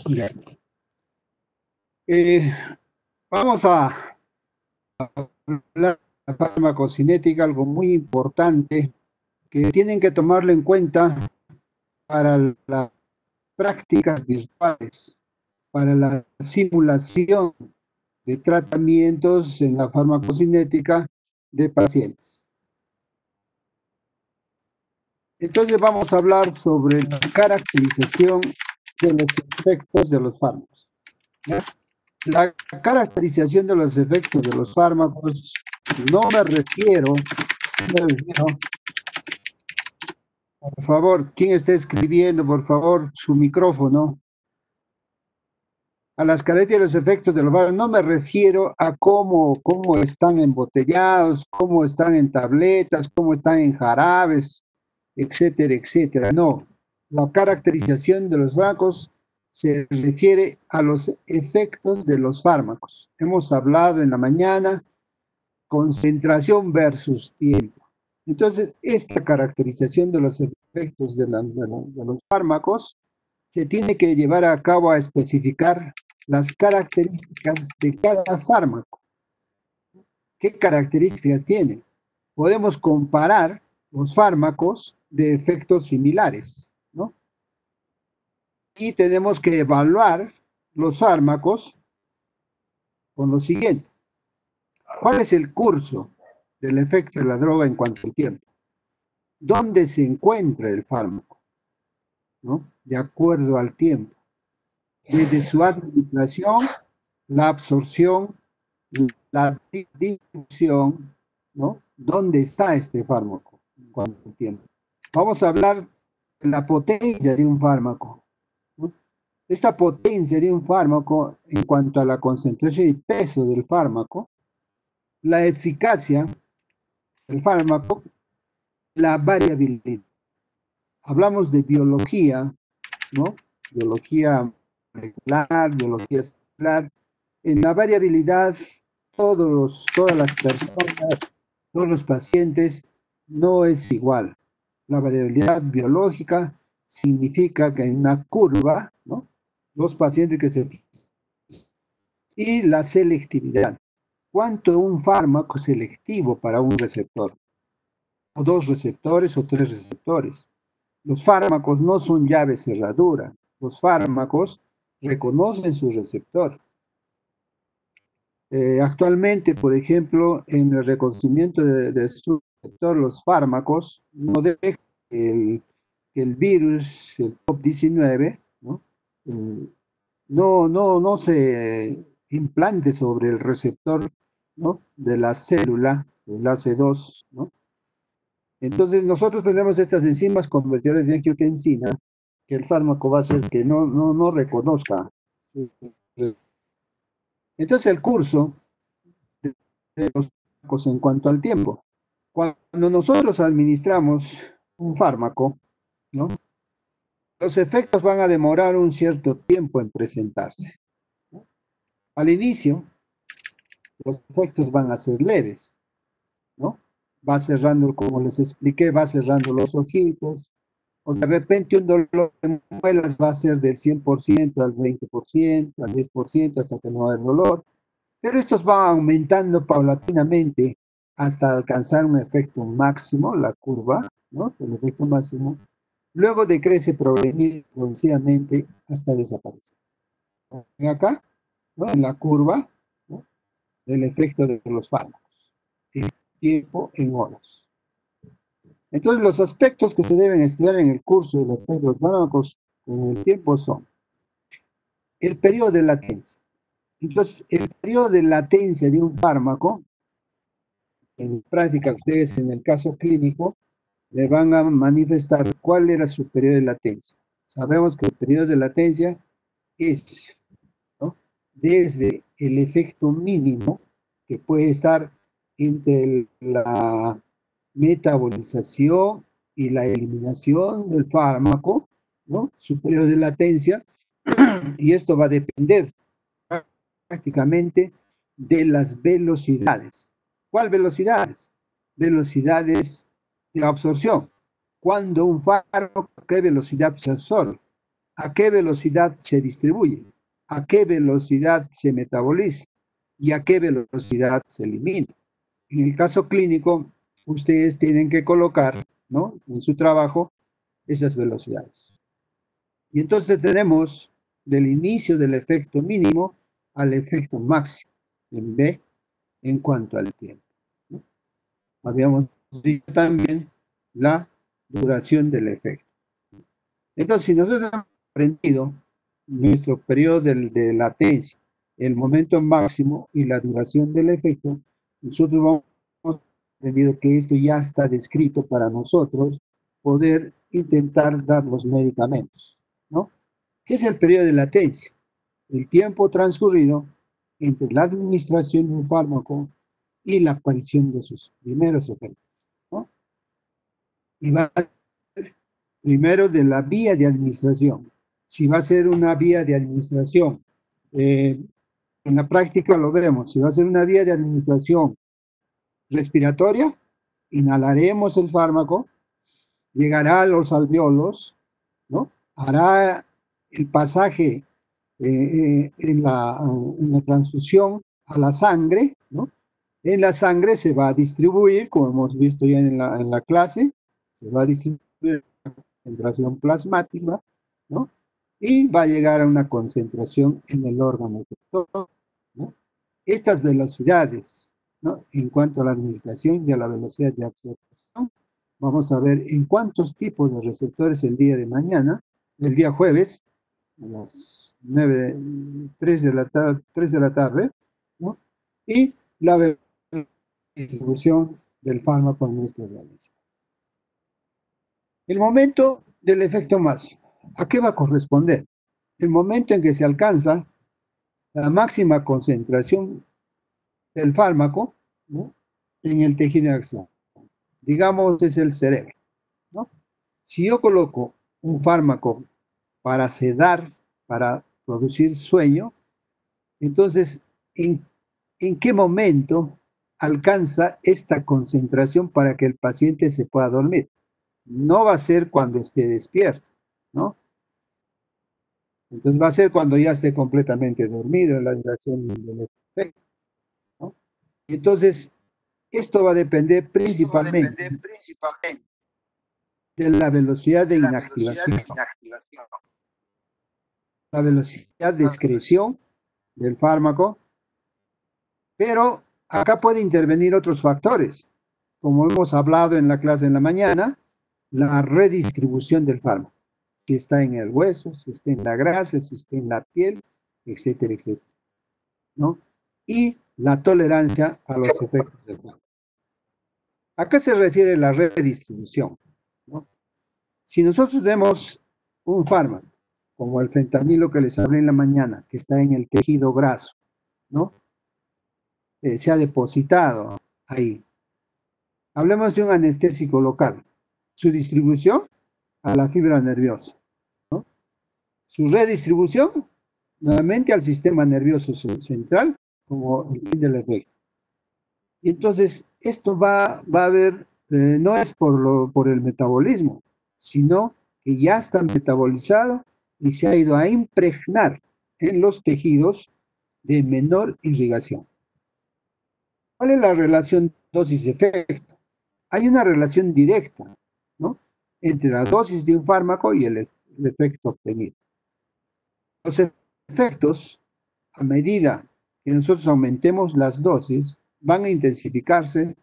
Ya. Vamos a hablar de la farmacocinética, algo muy importante que tienen que tomarlo en cuenta para las prácticas virtuales, para la simulación de tratamientos en la farmacocinética de pacientes. Entonces vamos a hablar sobre la caracterización de los efectos de los fármacos. ¿Ya? La caracterización de los efectos de los fármacos, no me refiero, por favor, ¿quién está escribiendo? Por favor, su micrófono. A las características de los efectos de los fármacos, no me refiero a cómo están embotellados, cómo están en tabletas, cómo están en jarabes, etcétera, etcétera. No, la caracterización de los fármacos se refiere a los efectos de los fármacos. Hemos hablado en la mañana, concentración versus tiempo. Entonces, esta caracterización de los efectos de los fármacos se tiene que llevar a cabo a especificar las características de cada fármaco. ¿Qué características tiene? Podemos comparar los fármacos de efectos similares, ¿no? Y tenemos que evaluar los fármacos con lo siguiente. ¿Cuál es el curso del efecto de la droga en cuanto al tiempo? ¿Dónde se encuentra el fármaco? ¿No? De acuerdo al tiempo. Desde su administración, la absorción, la difusión, ¿no? ¿Dónde está este fármaco en cuanto al tiempo? Vamos a hablar de la potencia de un fármaco, ¿no? Esta potencia de un fármaco en cuanto a la concentración y peso del fármaco, la eficacia del fármaco, la variabilidad. Hablamos de biología, ¿no? Biología molecular, biología celular. En la variabilidad, todas las personas, todos los pacientes, no es igual. La variabilidad biológica significa que en una curva, ¿no? Los pacientes que se... Y la selectividad. ¿Cuánto un fármaco selectivo para un receptor? O dos receptores o tres receptores. Los fármacos no son llave cerradura. Los fármacos reconocen su receptor. Actualmente, por ejemplo, en el reconocimiento de su receptor, los fármacos no dejan que el virus, el COVID-19, ¿no? No se implante sobre el receptor, ¿no? De la célula, el AC2, ¿no? Entonces, nosotros tenemos estas enzimas convertidoras de angiotensina, que el fármaco va a hacer que no reconozca. Entonces, el curso de los fármacos en cuanto al tiempo. Cuando nosotros administramos un fármaco, ¿no? Los efectos van a demorar un cierto tiempo en presentarse, ¿no? Al inicio, los efectos van a ser leves, ¿no? Va cerrando, como les expliqué, va cerrando los ojitos, o de repente un dolor de muelas va a ser del 100% al 20%, al 10%, hasta que no haya dolor. Pero estos van aumentando paulatinamente hasta alcanzar un efecto máximo, la curva, ¿no? El efecto máximo. Luego decrece progresivamente hasta desaparecer. Ven acá, ¿no? En la curva, ¿no? El efecto de los fármacos. El tiempo en horas. Entonces, los aspectos que se deben estudiar en el curso del efecto de los fármacos en el tiempo son el periodo de latencia. Entonces, el periodo de latencia de un fármaco, en práctica ustedes en el caso clínico, le van a manifestar cuál era su periodo de latencia. Sabemos que el periodo de latencia es, ¿no? Desde el efecto mínimo, que puede estar entre la metabolización y la eliminación del fármaco, ¿no? Su periodo de latencia, y esto va a depender prácticamente de las velocidades. ¿Cuál velocidades? Velocidades de absorción. Cuando un fármaco, ¿qué velocidad se absorbe? a qué velocidad se distribuye, a qué velocidad se metaboliza y a qué velocidad se elimina. En el caso clínico, ustedes tienen que colocar, ¿no?, en su trabajo esas velocidades. Y entonces tenemos del inicio del efecto mínimo al efecto máximo en B en cuanto al tiempo, ¿no? Habíamos dicho también la duración del efecto. Entonces, si nosotros hemos aprendido nuestro periodo de latencia, el momento máximo y la duración del efecto, nosotros hemos aprendido que esto ya está descrito para nosotros poder intentar dar los medicamentos, ¿no? ¿Qué es el periodo de latencia? El tiempo transcurrido entre la administración de un fármaco y la aparición de sus primeros efectos, ¿no? Y va a ser primero de la vía de administración. Si va a ser una vía de administración, en la práctica lo vemos, si va a ser una vía de administración respiratoria, inhalaremos el fármaco, llegará a los alveolos, ¿no? Hará el pasaje en la transfusión a la sangre, ¿no? En la sangre se va a distribuir, como hemos visto ya en la clase, se va a distribuir a concentración plasmática, ¿no? Y va a llegar a una concentración en el órgano efector, ¿no? Estas velocidades, ¿no?, en cuanto a la administración y a la velocidad de absorción, vamos a ver en cuántos tipos de receptores el día de mañana, el día jueves, a las 3 de la tarde, ¿no?, y la distribución del fármaco en nuestro organismo. El momento del efecto máximo, ¿a qué va a corresponder? El momento en que se alcanza la máxima concentración del fármaco, ¿no?, en el tejido de acción. Digamos, es el cerebro, ¿no? Si yo coloco un fármaco para sedar, para producir sueño, entonces, ¿en qué momento alcanza esta concentración para que el paciente se pueda dormir? No va a ser cuando esté despierto, ¿no? Entonces va a ser cuando ya esté completamente dormido en la duración del efecto, ¿no? Entonces, esto va a depender principalmente de la velocidad de inactivación, la velocidad de excreción del fármaco, pero acá puede intervenir otros factores, como hemos hablado en la clase en la mañana, la redistribución del fármaco, si está en el hueso, si está en la grasa, si está en la piel, etcétera, etcétera, ¿no? Y la tolerancia a los efectos del fármaco. ¿A qué se refiere la redistribución, ¿no? Si nosotros vemos un fármaco, como el fentanilo que les hablé en la mañana, que está en el tejido graso, ¿no? Se ha depositado ahí. Hablemos de un anestésico local. Su distribución a la fibra nerviosa, ¿no? Su redistribución nuevamente al sistema nervioso central como el fin del efecto. Y entonces esto va a haber, no es por el metabolismo, sino que ya está metabolizado y se ha ido a impregnar en los tejidos de menor irrigación. ¿Cuál es la relación dosis-efecto? Hay una relación directa, ¿no?, entre la dosis de un fármaco y el efecto obtenido. Los efectos, a medida que nosotros aumentemos las dosis, van a intensificarse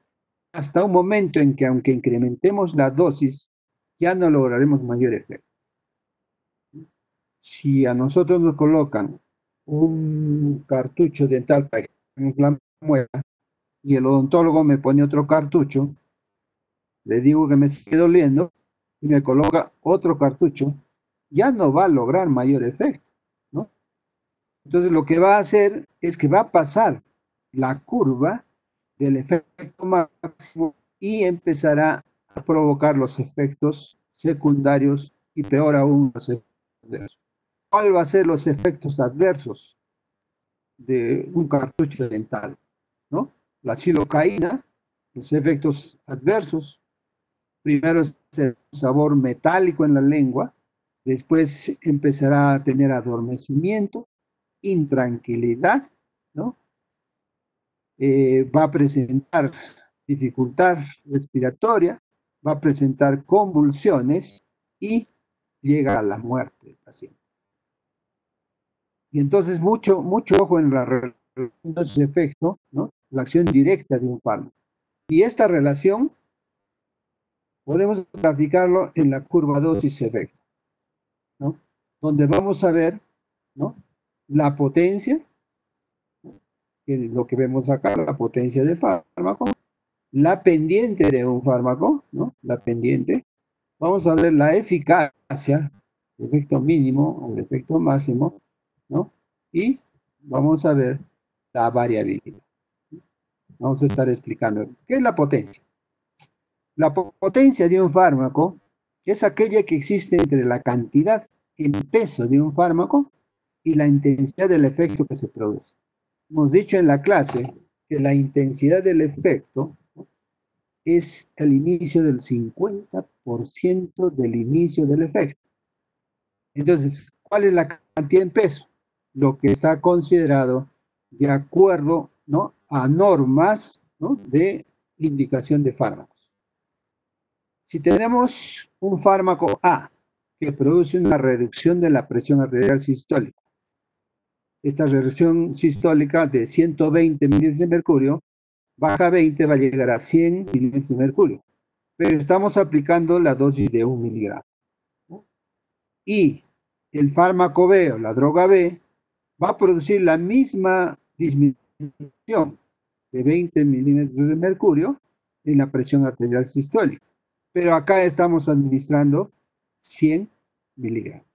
hasta un momento en que, aunque incrementemos la dosis, ya no lograremos mayor efecto. Si a nosotros nos colocan un cartucho dental para la muela y el odontólogo me pone otro cartucho, le digo que me sigue doliendo y me coloca otro cartucho, ya no va a lograr mayor efecto, ¿no? Entonces lo que va a hacer es que va a pasar la curva del efecto máximo y empezará a provocar los efectos secundarios y peor aún los efectos adversos. ¿Cuál va a ser los efectos adversos de un cartucho dental, ¿no? La xilocaína, los efectos adversos. Primero es el sabor metálico en la lengua, Después empezará a tener adormecimiento, intranquilidad, ¿no? Va a presentar dificultad respiratoria, va a presentar convulsiones y llega a la muerte del paciente. Y entonces mucho ojo en la relación de ese efecto, ¿no? La acción directa de un fármaco. Y esta relación podemos graficarlo en la curva dosis-efecto, ¿no? Donde vamos a ver, ¿no? La potencia, que es lo que vemos acá, la potencia del fármaco, la pendiente de un fármaco, ¿no? La pendiente. Vamos a ver la eficacia, el efecto mínimo o el efecto máximo, ¿no? Y vamos a ver la variabilidad. Vamos a estar explicando qué es la potencia. La potencia de un fármaco es aquella que existe entre la cantidad en peso de un fármaco y la intensidad del efecto que se produce. Hemos dicho en la clase que la intensidad del efecto es el inicio del 50% del inicio del efecto. Entonces, ¿cuál es la cantidad en peso? Lo que está considerado de acuerdo, ¿no?, a normas, ¿no?, de indicación de fármacos. Si tenemos un fármaco A que produce una reducción de la presión arterial sistólica, esta reducción sistólica de 120 milímetros de mercurio baja a 20, va a llegar a 100 milímetros de mercurio, pero estamos aplicando la dosis de 1 miligramo, ¿no? Y el fármaco B o la droga B va a producir la misma disminución de 20 milímetros de mercurio en la presión arterial sistólica, pero acá estamos administrando 100 miligramos.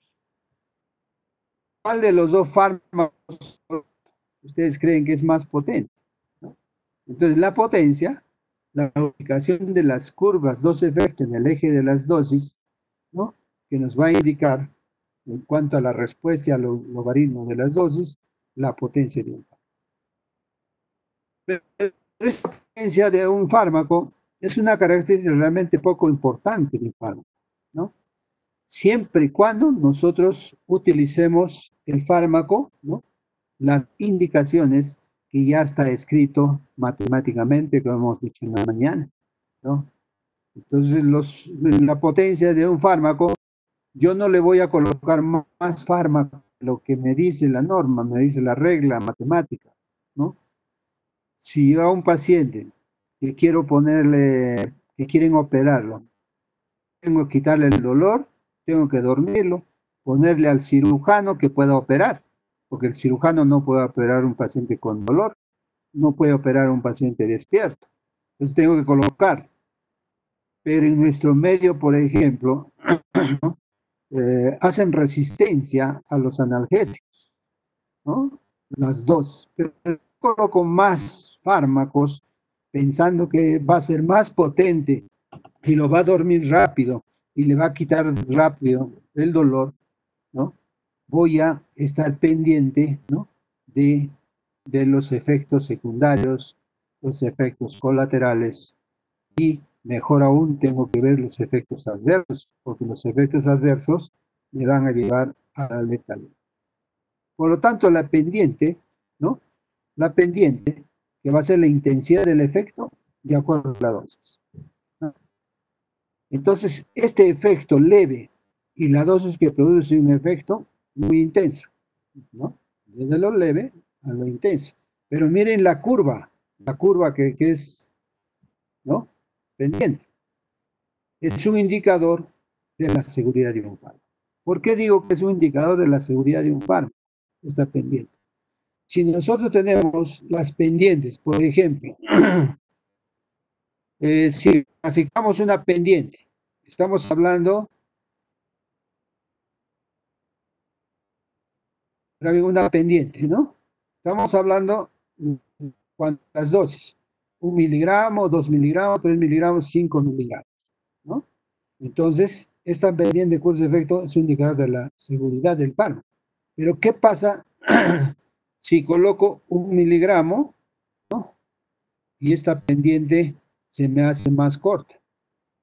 ¿Cuál de los dos fármacos ustedes creen que es más potente? Entonces, la potencia, la ubicación de las curvas dose-efecto en el eje de las dosis, ¿no?, que nos va a indicar, en cuanto a la respuesta al logaritmo de las dosis, la potencia de un fármaco. Pero esta potencia de un fármaco es una característica realmente poco importante de un fármaco, ¿no? Siempre y cuando nosotros utilicemos el fármaco, ¿no?, las indicaciones que ya está escrito matemáticamente, como hemos dicho en la mañana, ¿no? Entonces, la potencia de un fármaco, yo no le voy a colocar más fármaco de lo que me dice la norma, me dice la regla matemática, ¿no? Si yo a un paciente que quiero ponerle, que quieren operarlo, tengo que quitarle el dolor, tengo que dormirlo, ponerle al cirujano que pueda operar, porque el cirujano no puede operar a un paciente con dolor, no puede operar a un paciente despierto. Entonces tengo que colocar. Pero en nuestro medio, por ejemplo, ¿no?, hacen resistencia a los analgésicos, ¿no? Las dos. Pero coloco más fármacos pensando que va a ser más potente y lo va a dormir rápido y le va a quitar rápido el dolor, ¿no? Voy a estar pendiente, ¿no?, de los efectos secundarios, los efectos colaterales y, mejor aún, tengo que ver los efectos adversos, porque los efectos adversos me van a llevar a la letalidad. Por lo tanto, la pendiente, ¿no?, la pendiente, que va a ser la intensidad del efecto de acuerdo a la dosis, ¿no? Entonces, este efecto leve y la dosis que produce un efecto muy intenso, ¿no?, desde lo leve a lo intenso. Pero miren la curva que es, ¿no?, pendiente. Es un indicador de la seguridad de un fármaco. ¿Por qué digo que es un indicador de la seguridad de un fármaco? Está pendiente. Si nosotros tenemos las pendientes, por ejemplo, si graficamos una pendiente, estamos hablando de una pendiente, ¿no? Estamos hablando cuántas dosis, 1 miligramo, 2 miligramos, 3 miligramos, 5 miligramos, ¿no? Entonces, esta pendiente de curso de efecto es un indicador de la seguridad del fármaco. Pero, ¿qué pasa si coloco 1 miligramo, ¿no?, y esta pendiente se me hace más corta,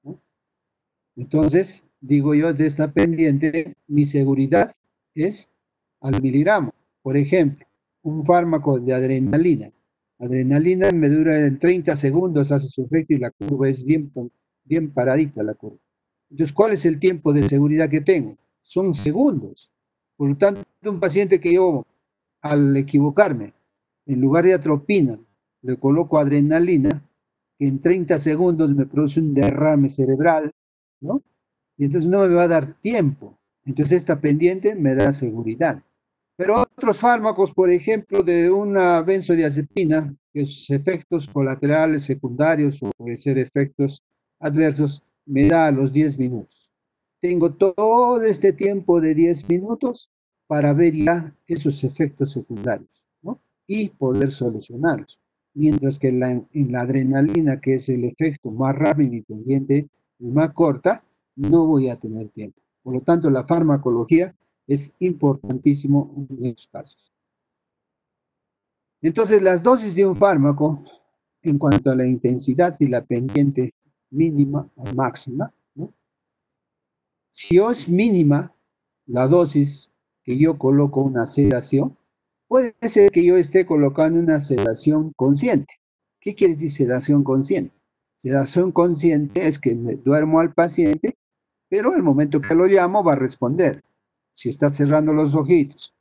¿no? Entonces, digo yo, de esta pendiente, mi seguridad es al miligramo. Por ejemplo, un fármaco de adrenalina. Adrenalina me dura en 30 segundos, hace su efecto y la curva es bien paradita la curva. Entonces, ¿cuál es el tiempo de seguridad que tengo? Son segundos. Por lo tanto, un paciente que yo, al equivocarme, en lugar de atropina, le coloco adrenalina, que en 30 segundos me produce un derrame cerebral, ¿no? Y entonces no me va a dar tiempo. Entonces esta pendiente me da seguridad. Pero otros fármacos, por ejemplo, de una benzodiazepina, que sus efectos colaterales secundarios o puede ser efectos adversos, me da a los 10 minutos. Tengo todo este tiempo de 10 minutos para ver ya esos efectos secundarios, ¿no? Y poder solucionarlos. Mientras que en la adrenalina, que es el efecto más rápido y pendiente y más corta, no voy a tener tiempo. Por lo tanto, la farmacología es importantísimo en estos casos. Entonces, las dosis de un fármaco, en cuanto a la intensidad y la pendiente mínima o máxima, ¿no? Si es mínima la dosis que yo coloco una sedación, puede ser que yo esté colocando una sedación consciente. ¿Qué quiere decir sedación consciente? Sedación consciente es que me duermo al paciente, pero el momento que lo llamo va a responder. Si está cerrando los ojitos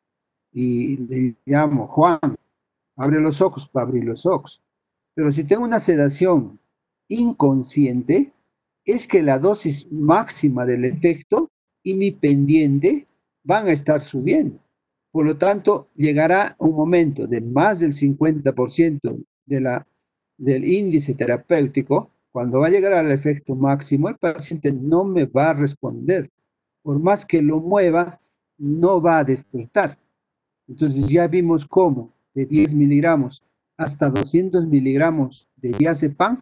y le llamo, Juan, abre los ojos, va a abrir los ojos. Pero si tengo una sedación inconsciente, es que la dosis máxima del efecto y mi pendiente van a estar subiendo. Por lo tanto, llegará un momento de más del 50% del índice terapéutico. Cuando va a llegar al efecto máximo, el paciente no me va a responder. Por más que lo mueva, no va a despertar. Entonces ya vimos cómo de 10 miligramos hasta 200 miligramos de diazepam,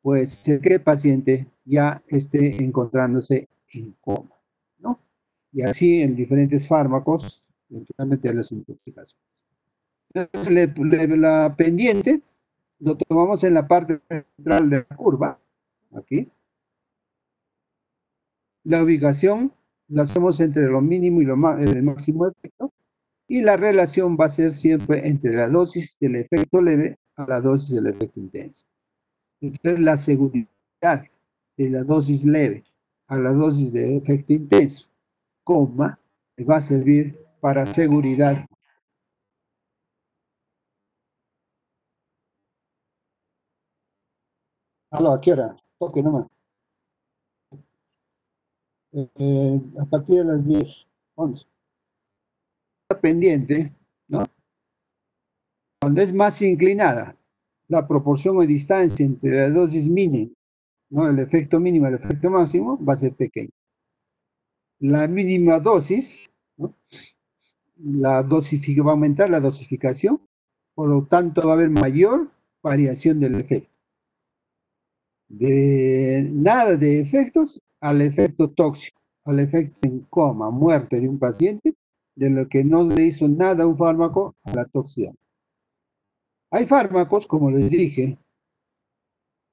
pues ser que el paciente ya esté encontrándose en coma, ¿no? Y así en diferentes fármacos, especialmente las intoxicaciones. Entonces, la pendiente lo tomamos en la parte central de la curva, aquí. La ubicación la hacemos entre lo mínimo y el máximo efecto. Y la relación va a ser siempre entre la dosis del efecto leve a la dosis del efecto intenso. Entonces, la seguridad de la dosis leve a la dosis de efecto intenso, coma, va a servir para seguridad. ¿A qué hora? Toque nomás. A partir de las 10, 11. Pendiente, ¿no? Cuando es más inclinada, la proporción o distancia entre la dosis mínima, ¿no? El efecto mínimo y el efecto máximo va a ser pequeño. La mínima dosis, ¿no? Va a aumentar la dosificación, por lo tanto va a haber mayor variación del efecto. De nada de efectos al efecto tóxico, al efecto en coma, muerte de un paciente, de lo que no le hizo nada a un fármaco a la toxicidad. Hay fármacos, como les dije,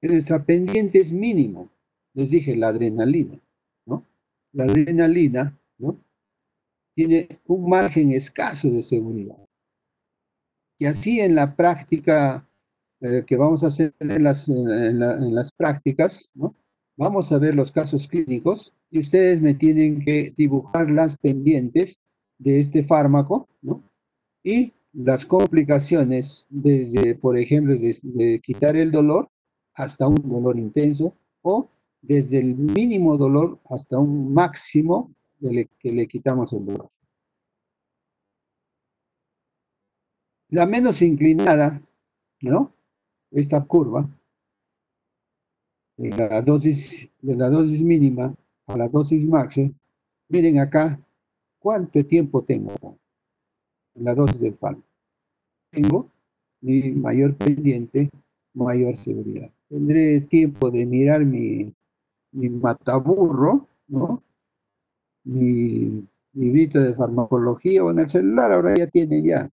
que nuestra pendiente es mínimo. Les dije la adrenalina, ¿no? La adrenalina, ¿no? Tiene un margen escaso de seguridad. Y así en la práctica que vamos a hacer en las prácticas, ¿no? Vamos a ver los casos clínicos y ustedes me tienen que dibujar las pendientes de este fármaco, ¿no? Y las complicaciones desde, por ejemplo, de quitar el dolor hasta un dolor intenso o desde el mínimo dolor hasta un máximo que le quitamos el dolor. La menos inclinada, ¿no? Esta curva, de la dosis mínima a la dosis máxima, miren acá cuánto tiempo tengo en la dosis del fármaco. Tengo mi mayor pendiente, mayor seguridad. Tendré tiempo de mirar mi mataburro, ¿no? Mi librito de farmacología o en el celular, ahora ya tienen ya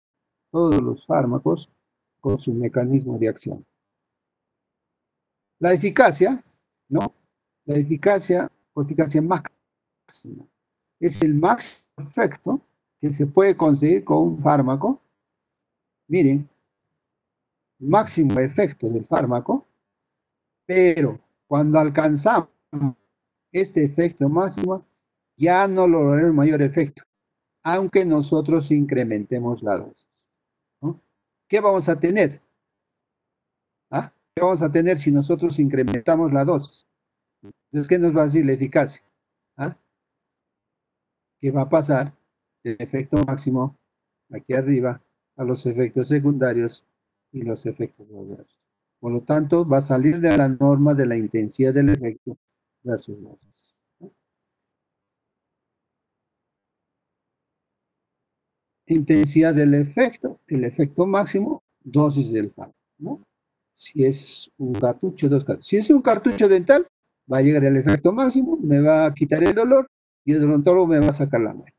todos los fármacos con su mecanismo de acción. La eficacia, ¿no? La eficacia o eficacia máxima máxima. Es el máximo efecto que se puede conseguir con un fármaco. Miren, máximo efecto del fármaco, pero cuando alcanzamos este efecto máximo, ya no lograremos mayor efecto, aunque nosotros incrementemos la dosis, ¿no? ¿Qué vamos a tener? ¿Ah? ¿Qué vamos a tener si nosotros incrementamos la dosis? Entonces, ¿qué nos va a decir la eficacia? ¿Ah? ¿Qué va a pasar del efecto máximo aquí arriba a los efectos secundarios y los efectos adversos? Por lo tanto, va a salir de la norma de la intensidad del efecto versus dosis. Intensidad del efecto, el efecto máximo, dosis del fármaco, ¿no? Si es un cartucho, dos cartuchos. Si es un cartucho dental, va a llegar el efecto máximo, me va a quitar el dolor y el odontólogo me va a sacar la muela.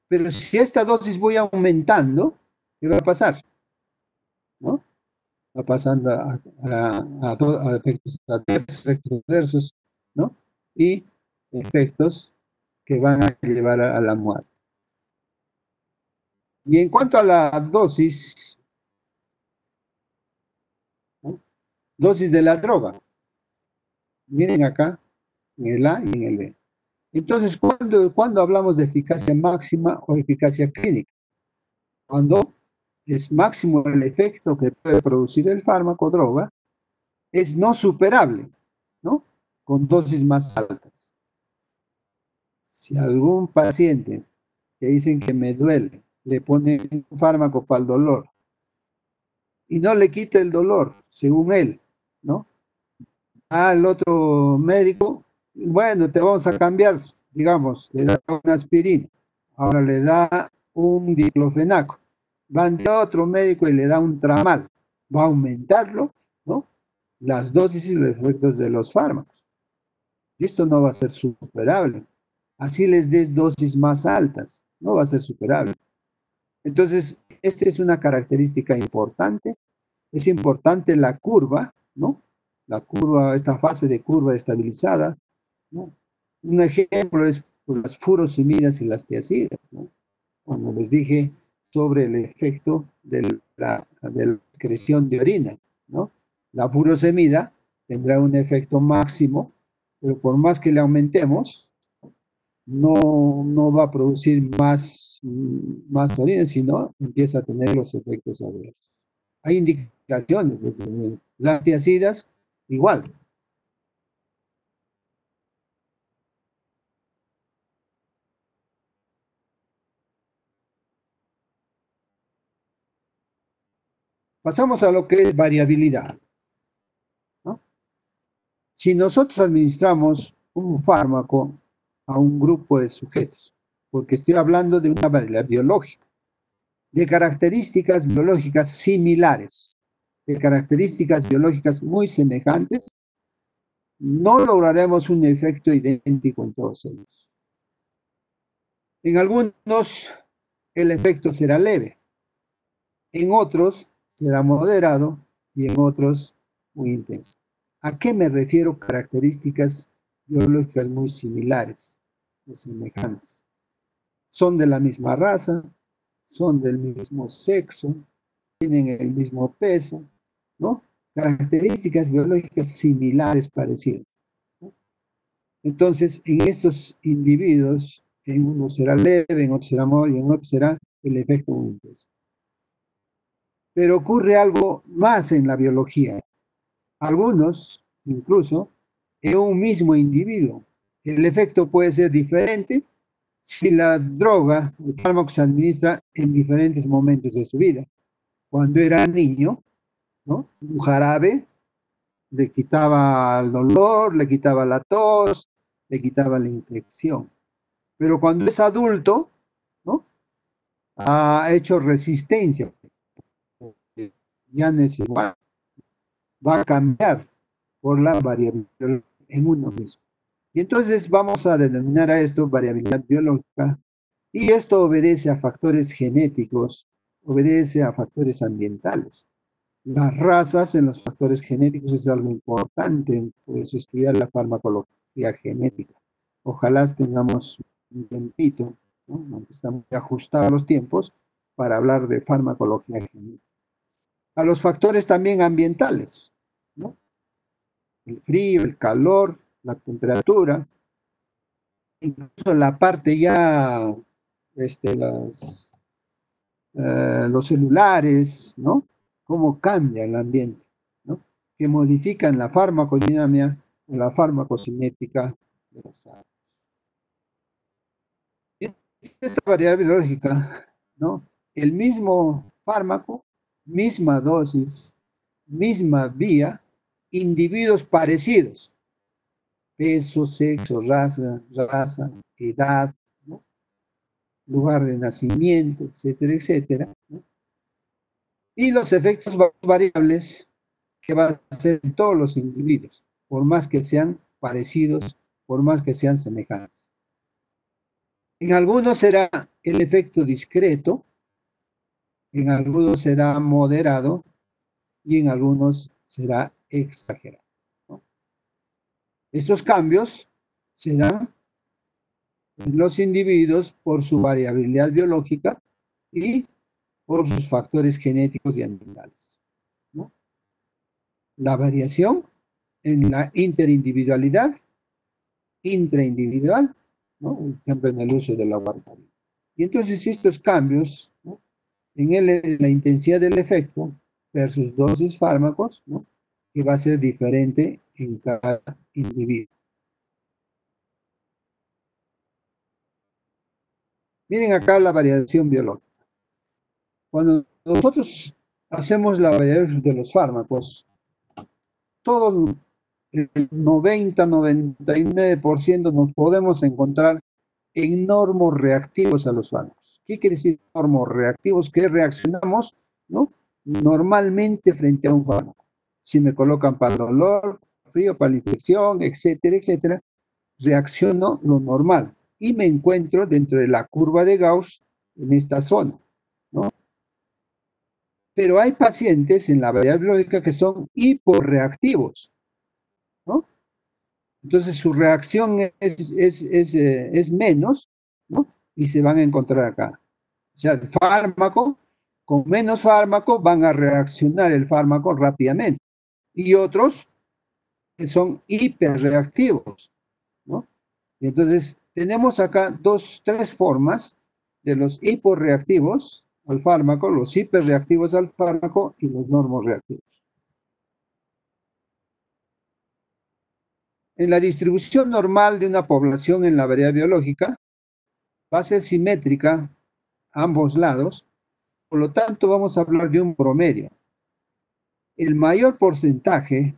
Pero si esta dosis voy aumentando, ¿qué va a pasar? ¿No? Va pasando a efectos adversos, ¿no? Y efectos que van a llevar a la muerte. Y en cuanto a la dosis, ¿no? Dosis de la droga, miren acá, en el A y en el B. Entonces, ¿cuándo hablamos de eficacia máxima o eficacia clínica? Cuando es máximo el efecto que puede producir el fármaco droga, es no superable, ¿no? Con dosis más altas. Si algún paciente que dicen que me duele, le ponen un fármaco para el dolor y no le quita el dolor, según él, ¿no? Al otro médico, bueno, te vamos a cambiar, digamos, le da una aspirina, ahora le da un diclofenaco, van de otro médico y le da un tramal, va a aumentarlo, ¿no? Las dosis y los efectos de los fármacos. Y esto no va a ser superable. Así les des dosis más altas, no va a ser superable. Entonces, esta es una característica importante. Es importante la curva, ¿no? La curva, esta fase de curva estabilizada, ¿no? Un ejemplo es las furosemidas y las tiazidas, ¿no? Cuando les dije sobre el efecto de la excreción de orina, ¿no? La furosemida tendrá un efecto máximo, pero por más que le aumentemos, no va a producir más orina, sino empieza a tener los efectos adversos. Hay indicaciones de las tiacidas, igual. Pasamos a lo que es variabilidad, ¿no? Si nosotros administramos un fármaco a un grupo de sujetos, porque estoy hablando de una variabilidad biológica, de características biológicas similares, de características biológicas muy semejantes, no lograremos un efecto idéntico en todos ellos. En algunos el efecto será leve, en otros será moderado y en otros muy intenso. ¿A qué me refiero características biológicas muy similares o semejantes? Son de la misma raza, son del mismo sexo, tienen el mismo peso, ¿no? Características biológicas similares, parecidas, ¿no? Entonces, en estos individuos, en uno será leve, en otro será moderado y en otro será el efecto muy intenso. Pero ocurre algo más en la biología. Algunos, incluso, en un mismo individuo, el efecto puede ser diferente si la droga, el fármaco se administra en diferentes momentos de su vida. Cuando era niño, ¿no? Un jarabe le quitaba el dolor, le quitaba la tos, le quitaba la infección. Pero cuando es adulto, ¿no? Ha hecho resistencia. Ya no es igual. Va a cambiar por la variabilidad en uno mismo. Y entonces vamos a denominar a esto variabilidad biológica, y esto obedece a factores genéticos, obedece a factores ambientales. Las razas en los factores genéticos es algo importante, pues estudiar la farmacología genética, Ojalá tengamos un tiempito, ¿no? Aunque estamos ajustados a los tiempos, para hablar de farmacología genética. A los factores también ambientales, ¿no? El frío, el calor, la temperatura, incluso la parte ya, las, los celulares, ¿no? Cómo cambia el ambiente, ¿no? Que modifican la farmacodinámica o la farmacocinética de los árboles. Esta variable biológica, ¿no? El mismo fármaco, misma dosis, misma vía, individuos parecidos, peso, sexo, raza, edad, ¿no? Lugar de nacimiento, etcétera, etcétera, ¿no? Y los efectos variables que va a ser en todos los individuos, por más que sean parecidos, por más que sean semejantes. En algunos será el efecto discreto, en algunos será moderado y en algunos será exagerado, ¿no? Estos cambios se dan en los individuos por su variabilidad biológica y por sus factores genéticos y ambientales, ¿no? La variación en la interindividualidad, intraindividual, ¿no? Por ejemplo, en el uso de la warfarina. Y entonces estos cambios, ¿no? En la intensidad del efecto versus dosis fármacos, ¿no? Que va a ser diferente en cada individuo. Miren acá la variación biológica. Cuando nosotros hacemos la variación de los fármacos, todo el 90-99% nos podemos encontrar en normorreactivos a los fármacos. ¿Qué quiere decir normorreactivos? Que reaccionamos, ¿no? Normalmente frente a un fármaco. Si me colocan para el dolor, frío, para la infección, etcétera, etcétera, reacciono lo normal y me encuentro dentro de la curva de Gauss en esta zona, ¿no? Pero hay pacientes en la variable biológica que son hiporreactivos, ¿no? Entonces su reacción es menos, ¿no? Y se van a encontrar acá. O sea, el fármaco, con menos fármaco van a reaccionar el fármaco rápidamente. Y otros que son hiperreactivos, ¿no? Y entonces tenemos acá tres formas de los hiporreactivos al fármaco, los hiperreactivos al fármaco y los normorreactivos. En la distribución normal de una población en la variable biológica va a ser simétrica a ambos lados, por lo tanto vamos a hablar de un promedio. El mayor porcentaje,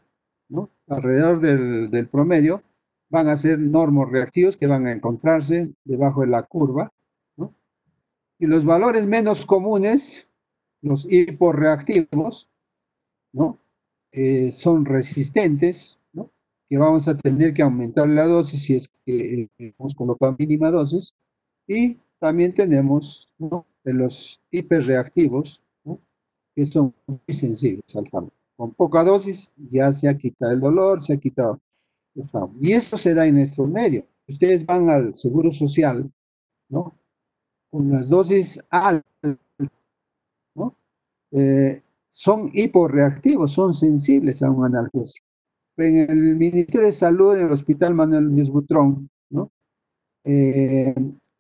¿no? Alrededor del promedio, van a ser normorreactivos que van a encontrarse debajo de la curva, ¿no? Y los valores menos comunes, los hiporreactivos, ¿no? Son resistentes, ¿no? Que vamos a tener que aumentar la dosis si es que hemos colocado mínima dosis. Y también tenemos, ¿no? De los hiperreactivos, ¿no? Que son muy sensibles al fármaco. Con poca dosis ya se ha quitado el dolor, se ha quitado el fármaco. Y eso se da en nuestro medio. Ustedes van al Seguro Social, ¿no? Con las dosis altas, ¿no? Son hiporreactivos, son sensibles a un analgésico. En el Ministerio de Salud, en el Hospital Manuel Díaz Butrón, ¿no? Eh,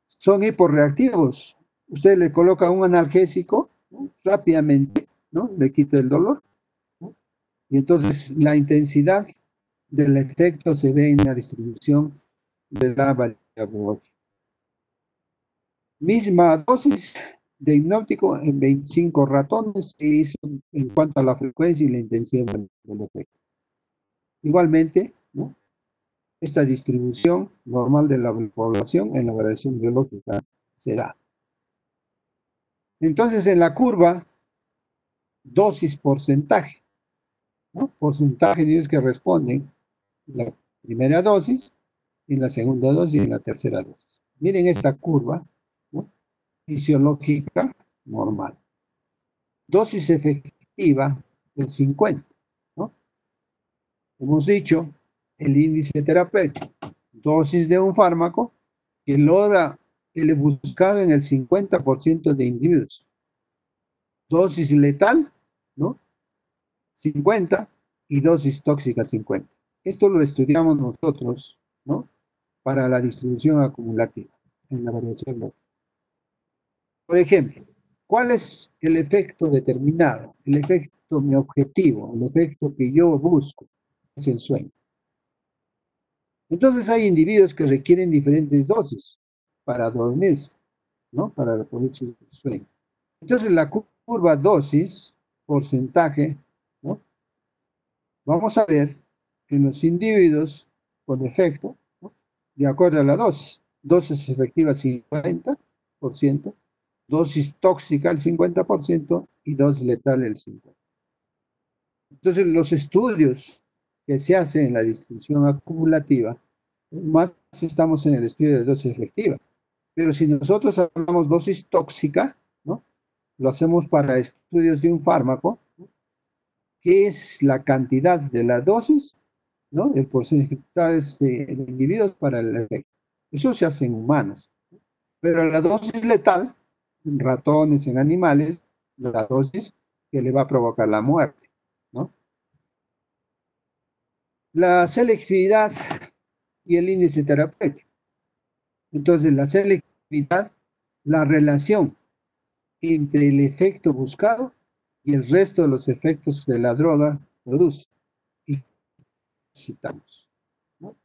son hiporreactivos. Usted le coloca un analgésico, ¿no? Rápidamente, ¿no? Le quita el dolor, ¿no? Y entonces la intensidad del efecto se ve en la distribución de la variabilidad. Misma dosis de hipnótico en 25 ratones se hizo en cuanto a la frecuencia y la intensidad del efecto. Igualmente, ¿no? Esta distribución normal de la población en la variación biológica se da. Entonces, en la curva, dosis porcentaje, ¿no? Porcentaje de ellos que responden en la primera dosis, en la segunda dosis y en la tercera dosis. Miren esta curva, ¿no? Fisiológica normal. Dosis efectiva del 50, ¿no? Hemos dicho, el índice terapéutico dosis de un fármaco que logra el buscado en el 50% de individuos. Dosis letal, ¿no? 50 y dosis tóxica 50. Esto lo estudiamos nosotros, ¿no? Para la distribución acumulativa en la variación local. Por ejemplo, ¿cuál es el efecto determinado? El efecto, mi objetivo, el efecto que yo busco es el sueño. Entonces hay individuos que requieren diferentes dosis para dormir, ¿no? Para producir sueño. Entonces la curva dosis, porcentaje, ¿no? Vamos a ver en los individuos con efecto, ¿no? De acuerdo a la dosis. Dosis efectiva 50%, dosis tóxica el 50% y dosis letal el 50%. Entonces los estudios que se hacen en la distribución acumulativa, más estamos en el estudio de dosis efectiva. Pero si nosotros hablamos dosis tóxica, ¿no? Lo hacemos para estudios de un fármaco, ¿no? ¿Qué es la cantidad de la dosis, ¿no? El porcentaje de individuos para el efecto? Eso se hace en humanos. Pero la dosis letal, en ratones, en animales, la dosis que le va a provocar la muerte, ¿no? La selectividad y el índice terapéutico. Entonces, la selectividad, la relación entre el efecto buscado y el resto de los efectos que la droga produce. Y citamos, ¿no?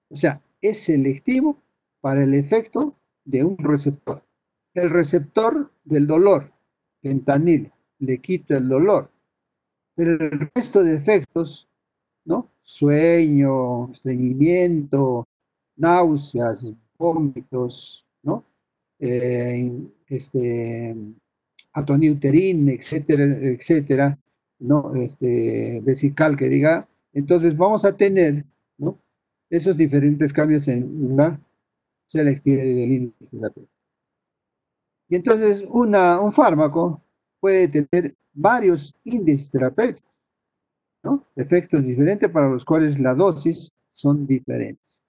O sea, es selectivo para el efecto de un receptor. El receptor del dolor, fentanilo, le quita el dolor, pero el resto de efectos, ¿no? Sueño, estreñimiento, náuseas, vómitos, ¿no? Este, atonía uterina, etcétera, etcétera, ¿no? Vesical que diga. Entonces vamos a tener, ¿no? Esos diferentes cambios en la selectividad del índice terapéutico. Y entonces un fármaco puede tener varios índices terapéuticos, ¿no? Efectos diferentes para los cuales la dosis son diferentes.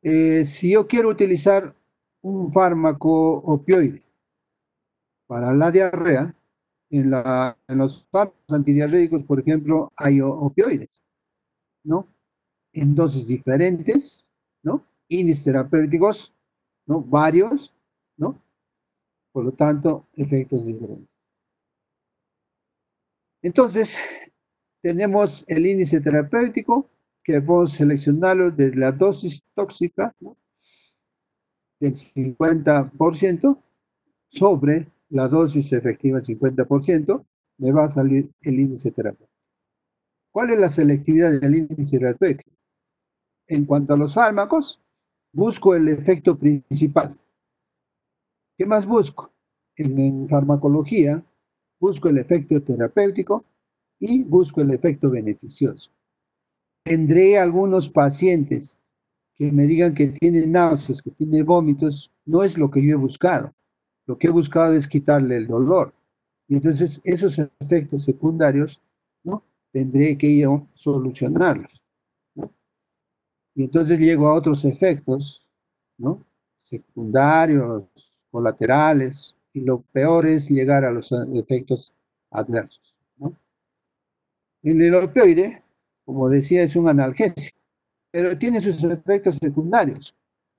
Si yo quiero utilizar un fármaco opioide para la diarrea, en los fármacos antidiarréicos, por ejemplo, hay opioides, ¿no? En dosis diferentes, ¿no? Índices terapéuticos, ¿no? Varios, ¿no? Por lo tanto, efectos diferentes. Entonces, tenemos el índice terapéutico, que podemos seleccionarlo desde la dosis tóxica, ¿no? Del 50% sobre la dosis efectiva del 50%, me va a salir el índice terapéutico. ¿Cuál es la selectividad del índice terapéutico? En cuanto a los fármacos, busco el efecto principal. ¿Qué más busco? En farmacología, busco el efecto terapéutico y busco el efecto beneficioso. Tendré algunos pacientes que me digan que tienen náuseas, que tienen vómitos, no es lo que yo he buscado. Lo que he buscado es quitarle el dolor. Y entonces esos efectos secundarios, ¿no? Tendré que yo solucionarlos, ¿no? Y entonces llego a otros efectos, ¿no? Secundarios, colaterales, y lo peor es llegar a los efectos adversos, ¿no? En el opioide, como decía, es un analgésico, pero tiene sus efectos secundarios: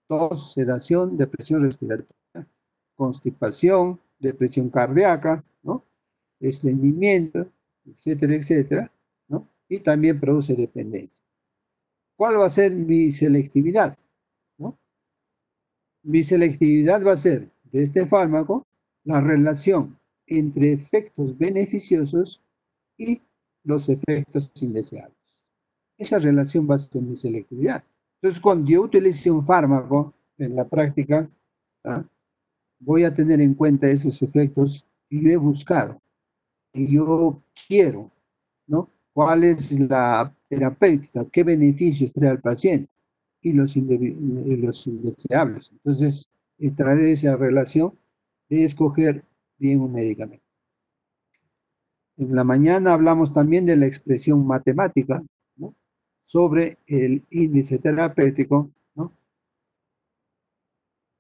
tos, sedación, depresión respiratoria, constipación, depresión cardíaca, ¿no? Estreñimiento, etcétera, etcétera, ¿no? Y también produce dependencia. ¿Cuál va a ser mi selectividad? ¿No? Mi selectividad va a ser de este fármaco la relación entre efectos beneficiosos y los efectos indeseables. Esa relación va a ser mi selectividad. Entonces, cuando yo utilice un fármaco en la práctica, ¿ah? Voy a tener en cuenta esos efectos que yo he buscado, que yo quiero, ¿no? ¿Cuál es la terapéutica? ¿Qué beneficios trae al paciente? Y los indeseables. Entonces, extraer esa relación de escoger bien un medicamento. En la mañana hablamos también de la expresión matemática, ¿no? sobre el índice terapéutico, ¿no?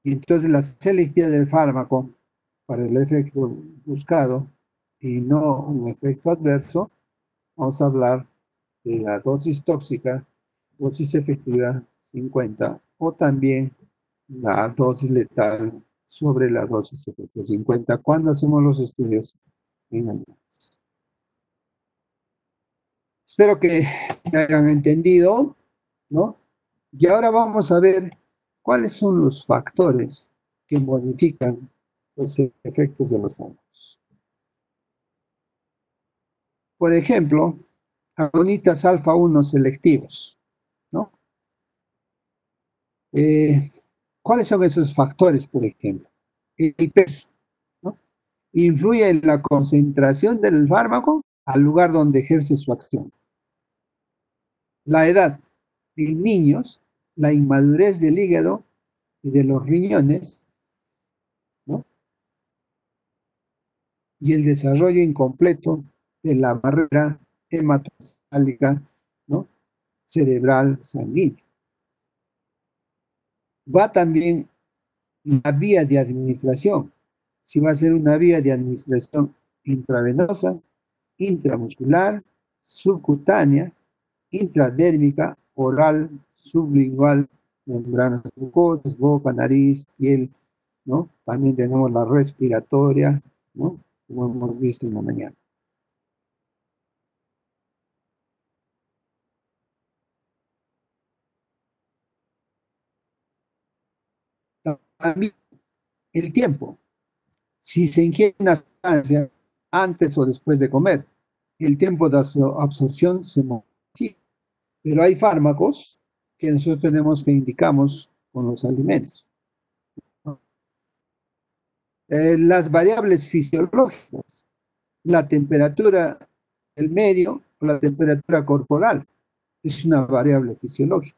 Y entonces la selectividad del fármaco para el efecto buscado y no un efecto adverso, vamos a hablar de la dosis tóxica, dosis efectiva 50, o también la dosis letal sobre la dosis efectiva 50 cuando hacemos los estudios en animales. Espero que me hayan entendido, ¿no? Y ahora vamos a ver cuáles son los factores que modifican los efectos de los fármacos. Por ejemplo, agonitas alfa-1 selectivos, ¿no? ¿Cuáles son esos factores, por ejemplo? El peso, ¿no? Influye en la concentración del fármaco al lugar donde ejerce su acción. La edad. En niños, la inmadurez del hígado y de los riñones, ¿no? Y el desarrollo incompleto de la barrera hematocefálica, ¿no? Cerebral sanguínea. Va también la vía de administración. Si va a ser una vía de administración intravenosa, intramuscular, subcutánea, intradérmica, oral, sublingual, membranas mucosas, boca, nariz, piel, ¿no? También tenemos la respiratoria, ¿no? Como hemos visto en la mañana. También el tiempo. Si se ingiere una sustancia antes o después de comer, el tiempo de absorción se modifica. Pero hay fármacos que nosotros tenemos que indicamos con los alimentos. Las variables fisiológicas, la temperatura del medio o la temperatura corporal, es una variable fisiológica,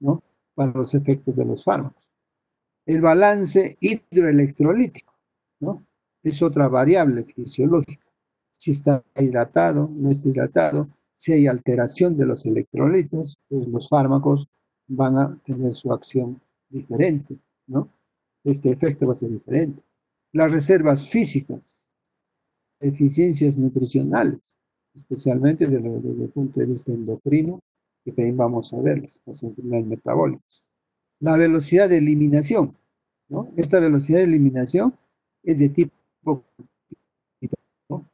¿no? Para los efectos de los fármacos. El balance hidroelectrolítico, ¿no? Es otra variable fisiológica. Si está hidratado, no está hidratado, si hay alteración de los electrolitos, pues los fármacos van a tener su acción diferente, ¿no? Este efecto va a ser diferente. Las reservas físicas, deficiencias nutricionales, especialmente desde el punto de vista endocrino, que también vamos a ver, las enfermedades metabólicas. La velocidad de eliminación, ¿no? Esta velocidad de eliminación es de tipo, ¿no?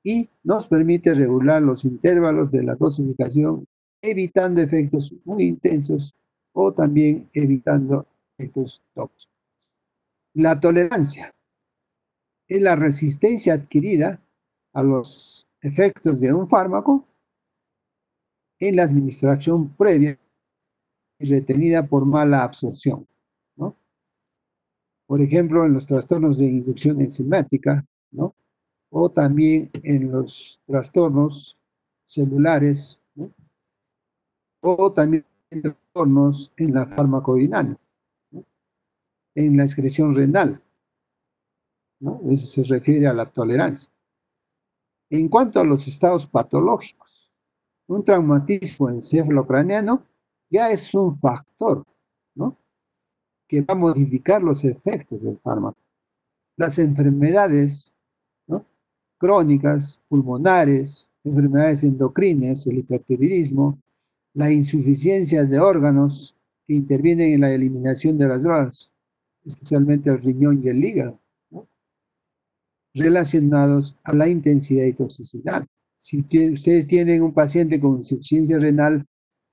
Y nos permite regular los intervalos de la dosificación, evitando efectos muy intensos o también evitando efectos tóxicos. La tolerancia es la resistencia adquirida a los efectos de un fármaco en la administración previa y retenida por mala absorción, ¿no? Por ejemplo, en los trastornos de inducción enzimática, ¿no? O también en los trastornos celulares, ¿no? O también en trastornos en la farmacodinámica, ¿no? En la excreción renal, ¿no? Eso se refiere a la tolerancia. En cuanto a los estados patológicos, un traumatismo encefalocraniano ya es un factor, ¿no? Que va a modificar los efectos del fármaco. Las enfermedades, ¿no? Crónicas, pulmonares, enfermedades endocrinas, el hipertiroidismo, la insuficiencia de órganos que intervienen en la eliminación de las drogas, especialmente el riñón y el hígado, ¿no? Relacionados a la intensidad y toxicidad. Si ustedes tienen un paciente con insuficiencia renal,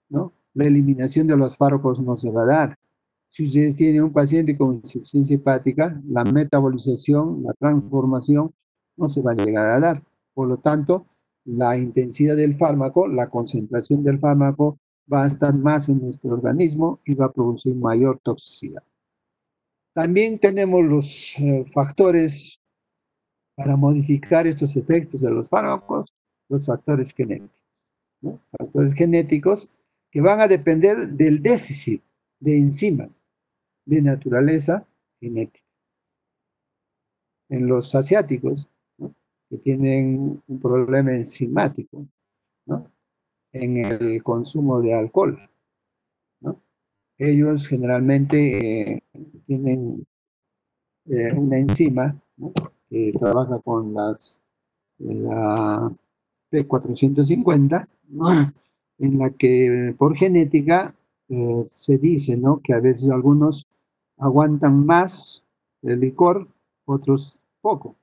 ¿no? La eliminación de los fármacos no se va a dar. Si ustedes tienen un paciente con insuficiencia hepática, la metabolización, la transformación no se va a llegar a dar. Por lo tanto, la intensidad del fármaco, la concentración del fármaco va a estar más en nuestro organismo y va a producir mayor toxicidad. También tenemos los factores para modificar estos efectos de los fármacos, los factores genéticos, ¿no? Factores genéticos que van a depender del déficit de enzimas de naturaleza genética. En los asiáticos, ¿no? Que tienen un problema enzimático, ¿no? en el consumo de alcohol, ¿no? Ellos generalmente tienen una enzima, ¿no?, que trabaja con la P450, ¿no?, en la que por genética se dice, ¿no?, que a veces algunos aguantan más el licor, otros poco.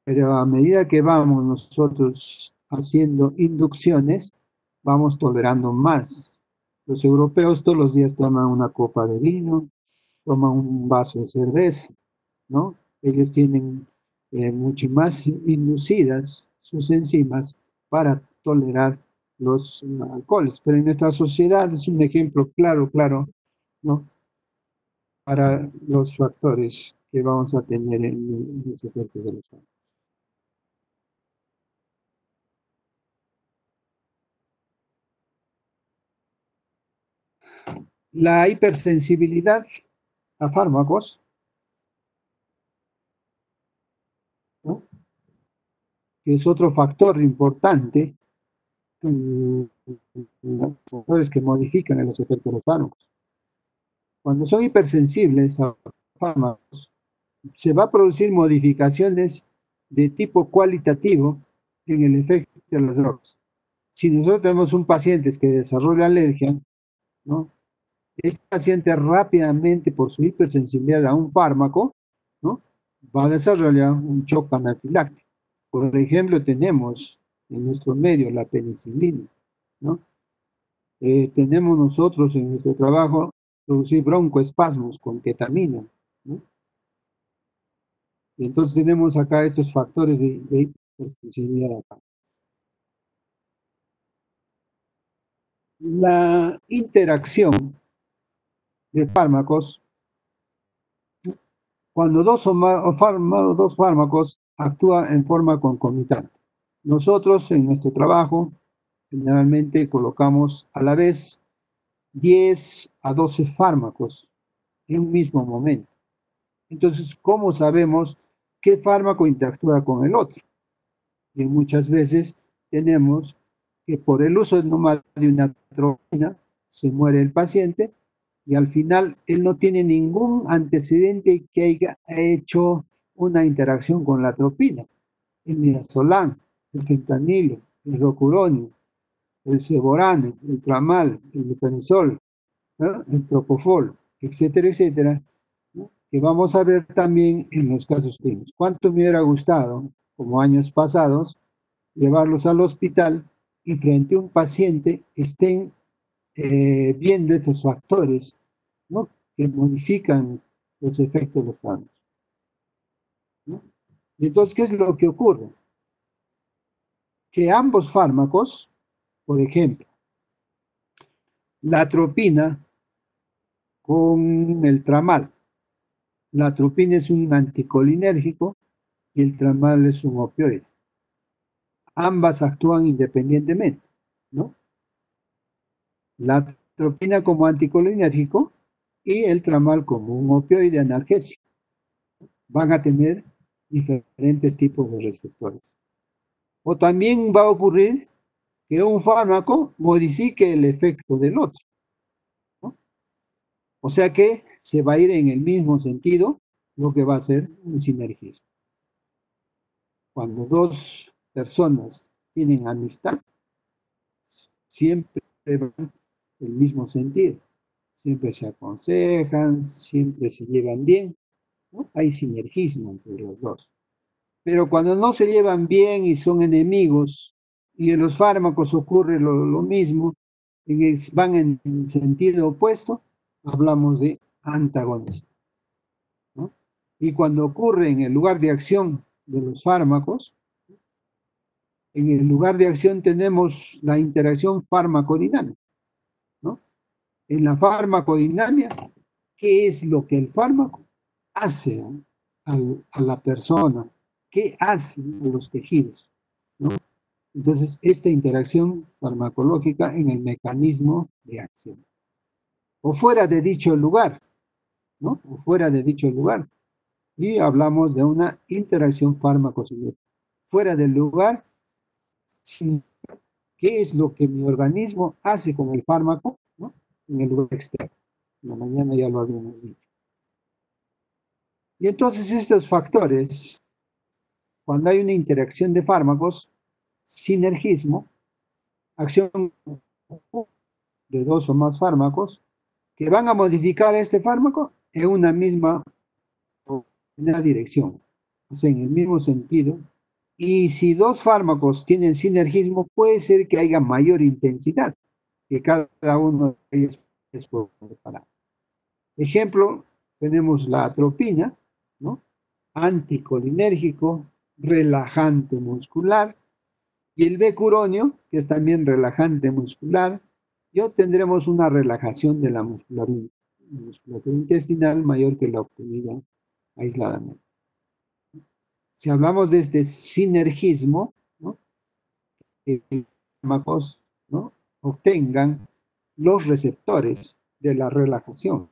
Pero a medida que vamos nosotros haciendo inducciones, vamos tolerando más. Los europeos todos los días toman una copa de vino, toman un vaso de cerveza, ¿no? Ellos tienen mucho más inducidas sus enzimas para tolerar los alcoholes. Pero en nuestra sociedad es un ejemplo claro, claro, ¿no?, para los factores que vamos a tener en ese efecto de los alcoholes. La hipersensibilidad a fármacos, ¿no?, que es otro factor importante en los factores que modifican los efectos de los fármacos. Cuando son hipersensibles a fármacos, se va a producir modificaciones de tipo cualitativo en el efecto de las drogas. Si nosotros tenemos un paciente que desarrolla alergia, ¿no?, este paciente rápidamente, por su hipersensibilidad a un fármaco, ¿no?, va a desarrollar un shock anafiláctico. Por ejemplo, tenemos en nuestro medio la penicilina, ¿no? Tenemos nosotros en nuestro trabajo producir broncoespasmos con ketamina, ¿no? Y entonces tenemos acá estos factores de hipersensibilidad. La interacción de fármacos, cuando dos fármacos actúan en forma concomitante. Nosotros en nuestro trabajo generalmente colocamos a la vez 10 a 12 fármacos en un mismo momento. Entonces, ¿cómo sabemos qué fármaco interactúa con el otro? Y muchas veces tenemos que por el uso nomás de una atropina se muere el paciente y al final él no tiene ningún antecedente que haya hecho una interacción con la atropina. El midazolam, el fentanilo, el rocuronio, el ceborano, el tramal, el metanizol, ¿no?, el propofol, etcétera, etcétera, ¿no?, que vamos a ver también en los casos clínicos. ¿Cuánto me hubiera gustado, como años pasados, llevarlos al hospital y frente a un paciente estén viendo estos factores, ¿no?, que modifican los efectos de los fármacos, ¿no? Y entonces, ¿qué es lo que ocurre? Que ambos fármacos, por ejemplo, la atropina con el tramal. La atropina es un anticolinérgico y el tramal es un opioide. Ambas actúan independientemente, ¿no? La atropina como anticolinérgico y el tramal como un opioide analgésico. Van a tener diferentes tipos de receptores. O también va a ocurrir que un fármaco modifique el efecto del otro, ¿no? O sea que se va a ir en el mismo sentido, lo que va a ser un sinergismo. Cuando dos personas tienen amistad, siempre van en el mismo sentido. Siempre se aconsejan, siempre se llevan bien, ¿no? Hay sinergismo entre los dos. Pero cuando no se llevan bien y son enemigos, y en los fármacos ocurre lo mismo, y van en sentido opuesto, hablamos de antagonismo, ¿no? Y cuando ocurre en el lugar de acción de los fármacos, en el lugar de acción tenemos la interacción farmacodinámica, ¿no? En la farmacodinámica, ¿qué es lo que el fármaco hace a la persona? ¿Qué hace a los tejidos, ¿no? Entonces, esta interacción farmacológica en el mecanismo de acción. O fuera de dicho lugar, ¿no? O fuera de dicho lugar. Y hablamos de una interacción fármaco-similar. Fuera del lugar, qué es lo que mi organismo hace con el fármaco, ¿no? En el lugar externo. En la mañana ya lo habíamos dicho. Y entonces estos factores, cuando hay una interacción de fármacos, sinergismo, acción de dos o más fármacos, que van a modificar este fármaco en una misma dirección, o sea, en el mismo sentido. Y si dos fármacos tienen sinergismo, puede ser que haya mayor intensidad que cada uno de ellos es preparado. Ejemplo, tenemos la atropina, ¿no? Anticolinérgico, relajante muscular, y el becuronio, que es también relajante muscular, y obtendremos una relajación de la musculatura intestinal mayor que la obtenida aisladamente. Si hablamos de este sinergismo, ¿no? Que los fármacos, ¿no? Obtengan los receptores de la relajación.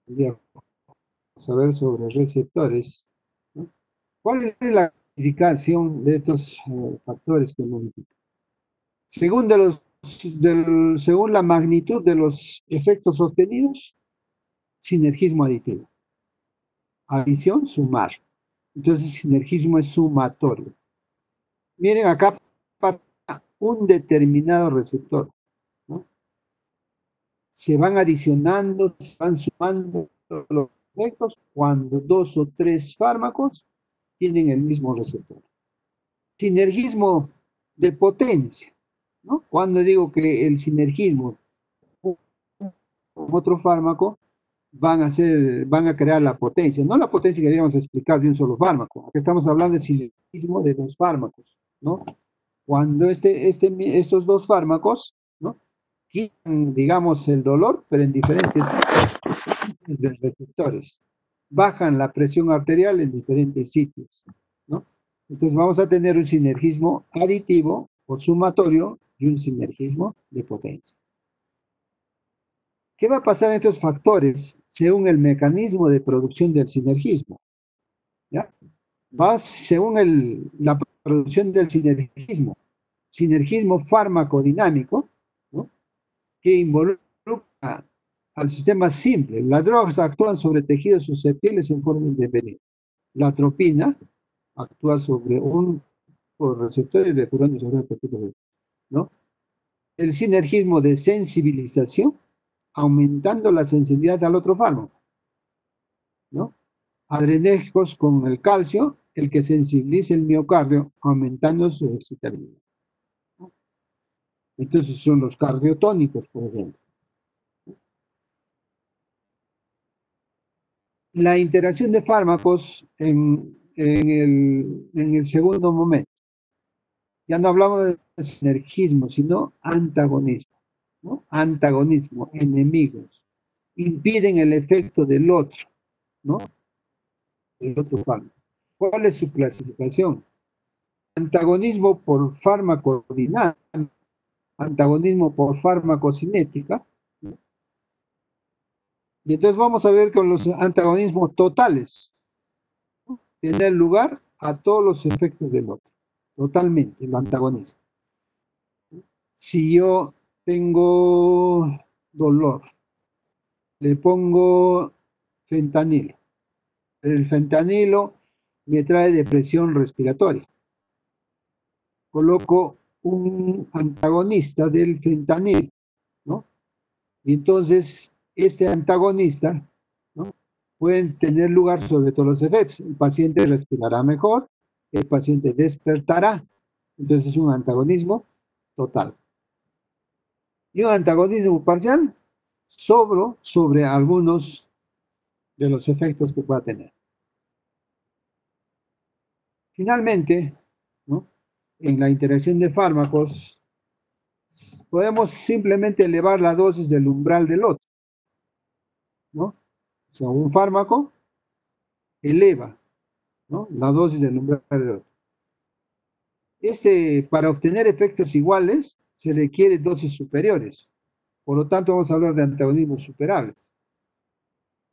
Vamos a ver sobre receptores, ¿no? ¿Cuál es la clasificación de estos factores que modifican? Según, según la magnitud de los efectos obtenidos, sinergismo aditivo. Adición, sumar. Entonces, sinergismo es sumatorio. Miren acá para un determinado receptor, ¿no? Se van adicionando, se van sumando los efectos cuando dos o tres fármacos tienen el mismo receptor. Sinergismo de potencia, ¿no? Cuando digo que el sinergismo con otro fármaco van a crear la potencia, no la potencia que habíamos explicado de un solo fármaco. Aquí estamos hablando de sinergismo de dos fármacos, ¿no? Cuando estos dos fármacos, ¿no? Quitan, digamos, el dolor, pero en diferentes receptores. Bajan la presión arterial en diferentes sitios, ¿no? Entonces vamos a tener un sinergismo aditivo o sumatorio y un sinergismo de potencia. ¿Qué va a pasar en estos factores según el mecanismo de producción del sinergismo? ¿Ya? Va según la producción del sinergismo farmacodinámico, ¿no? Que involucra al sistema simple. Las drogas actúan sobre tejidos susceptibles en forma de veneno. La atropina actúa sobre un receptor y el becuronio sobre otro receptor, ¿no? El sinergismo de sensibilización, aumentando la sensibilidad al otro fármaco, ¿no? Adrenérgicos con el calcio, el que sensibiliza el miocardio, aumentando su excitabilidad, ¿no? Entonces son los cardiotónicos, por ejemplo. La interacción de fármacos en el segundo momento. Ya no hablamos de sinergismo, sino antagonismo, ¿no? Antagonismo, enemigos. Impiden el efecto del otro, ¿no? El otro fármaco. ¿Cuál es su clasificación? Antagonismo por farmacodinámica, antagonismo por farmacocinética. Y entonces vamos a ver con los antagonismos totales, ¿no? Tener lugar a todos los efectos del otro, totalmente, el antagonista. Si yo tengo dolor, le pongo fentanilo. El fentanilo me trae depresión respiratoria. Coloco un antagonista del fentanilo, ¿no? Y entonces este antagonista, ¿no? Pueden tener lugar sobre todos los efectos. El paciente respirará mejor, el paciente despertará. Entonces es un antagonismo total. Y un antagonismo parcial sobre algunos de los efectos que pueda tener. Finalmente, ¿no? En la interacción de fármacos, podemos simplemente elevar la dosis del umbral del otro, ¿no? O sea, un fármaco eleva, ¿no? La dosis del umbral del otro. Para obtener efectos iguales se requiere dosis superiores. Por lo tanto, vamos a hablar de antagonismos superables.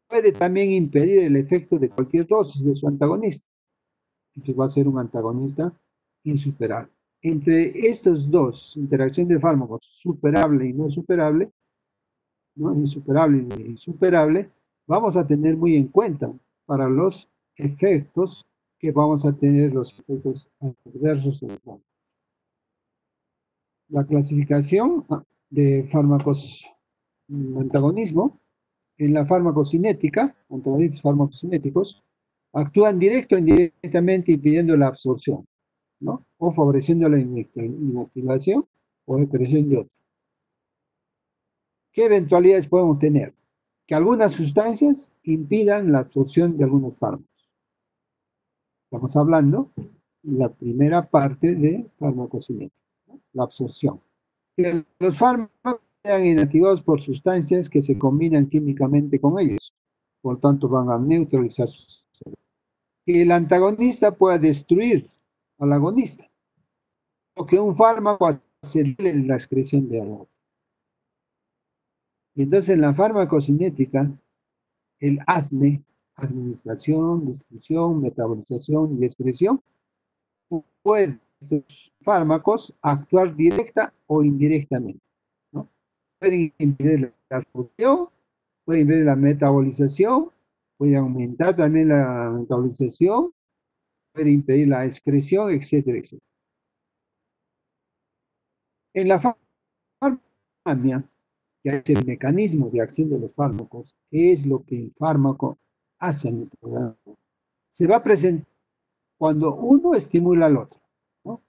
Puede también impedir el efecto de cualquier dosis de su antagonista. Entonces va a ser un antagonista insuperable. entre estos dos, interacción de fármacos, superable y no superable, ¿no? Insuperable y insuperable, vamos a tener muy en cuenta para los efectos que vamos a tener, los efectos adversos en el fármaco. La clasificación de fármacos antagonismo, en la farmacocinética, antagonistas farmacocinéticos, actúan directo o indirectamente impidiendo la absorción, ¿no? O favoreciendo la inactivación o expresión de otro. ¿Qué eventualidades podemos tener? Que algunas sustancias impidan la absorción de algunos fármacos. Estamos hablando de la primera parte de farmacocinética, ¿no? La absorción. Que los fármacos sean inactivados por sustancias que se combinan químicamente con ellos, por tanto van a neutralizar sus. Que el antagonista pueda destruir al agonista, o que un fármaco acelere la excreción de algo. Y entonces en la farmacocinética, el ADME, administración, distribución, metabolización y excreción, pueden estos fármacos actuar directa o indirectamente, ¿no? Pueden impedir la absorción, pueden impedir la metabolización, pueden aumentar también la metabolización, puede impedir la excreción, etcétera, etcétera. En la farmacia, que es el mecanismo de acción de los fármacos, qué es lo que el fármaco hace en nuestro organismo, se va a presentar cuando uno estimula al otro, ¿no?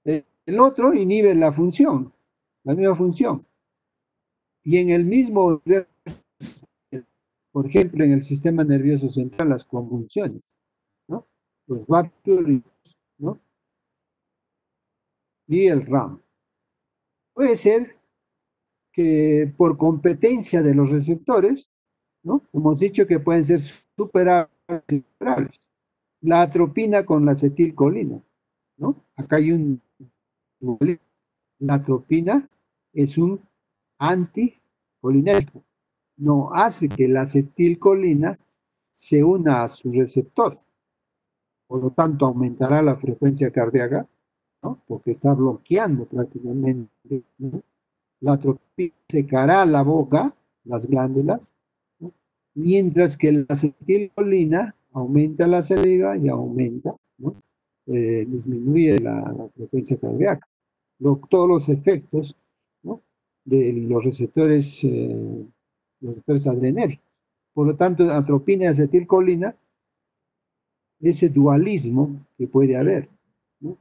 El otro inhibe la función, la misma función. Y en el mismo, por ejemplo, en el sistema nervioso central, las convulsiones, ¿no? Los várticos, ¿no? Y el RAM. Puede ser que por competencia de los receptores, ¿no? Hemos dicho que pueden ser superables. La atropina con la acetilcolina, ¿no? Acá hay un. La atropina es un anticolinérgico. No hace que la acetilcolina se una a su receptor. Por lo tanto, aumentará la frecuencia cardíaca, ¿no? Porque está bloqueando prácticamente, ¿no? La atropina secará la boca, las glándulas, ¿no? Mientras que la acetilcolina aumenta la saliva y aumenta, ¿no? Disminuye la frecuencia cardíaca. Todos los efectos, ¿no? De los receptores adrenérgicos. Por lo tanto, atropina y acetilcolina, ese dualismo que puede haber, ¿no?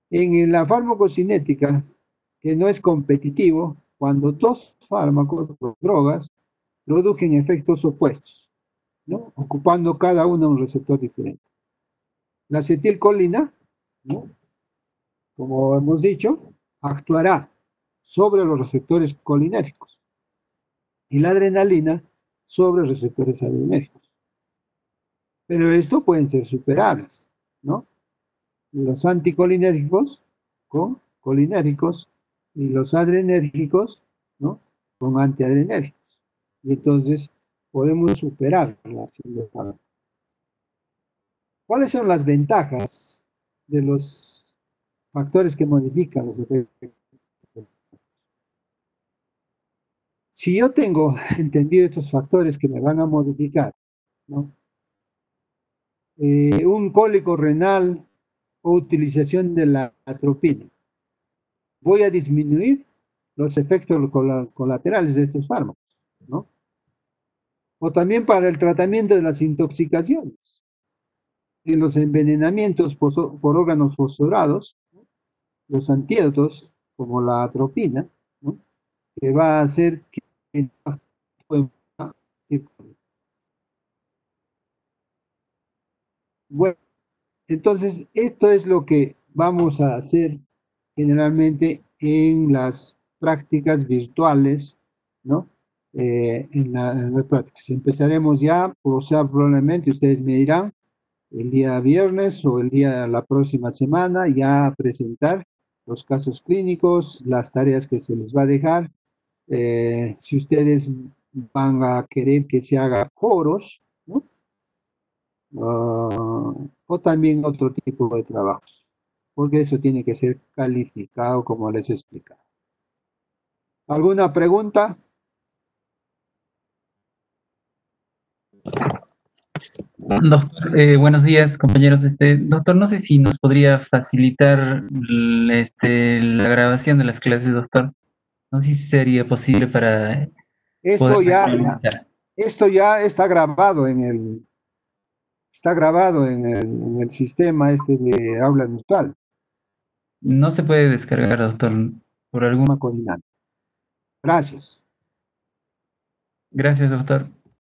En la farmacocinética, que no es competitivo, cuando dos fármacos o drogas producen efectos opuestos, ¿no? Ocupando cada uno un receptor diferente. La acetilcolina, ¿no? Como hemos dicho, actuará sobre los receptores colinérgicos y la adrenalina sobre receptores adrenérgicos. Pero esto pueden ser superables, ¿no? Los anticolinérgicos con colinérgicos y los adrenérgicos, ¿no? Con antiadrenérgicos. Y entonces podemos superar la acción del fármaco. ¿Cuáles son las ventajas de los factores que modifican los efectos? Si yo tengo entendido estos factores que me van a modificar, ¿no? Un cólico renal o utilización de la atropina, voy a disminuir los efectos colaterales de estos fármacos, ¿no? O también para el tratamiento de las intoxicaciones, en los envenenamientos por órganos fosforados, ¿no? Los antídotos, como la atropina, ¿no? Que va a hacer que. Bueno, entonces esto es lo que vamos a hacer generalmente en las prácticas virtuales, ¿no? En las prácticas. Empezaremos ya, o sea, probablemente ustedes me dirán, el día viernes o el día la próxima semana, ya a presentar los casos clínicos, las tareas que se les va a dejar. Si ustedes van a querer que se haga foros, ¿no? O también otro tipo de trabajos. porque eso tiene que ser calificado como les he explicado. ¿Alguna pregunta? Doctor, buenos días, compañeros. Doctor, no sé si nos podría facilitar la grabación de las clases, doctor. No sé si sería posible para Esto poder ya, retroalimentar. esto ya está grabado en el sistema este de aula virtual, No se puede descargar, doctor, por algún... coordinante. Gracias. Gracias, doctor.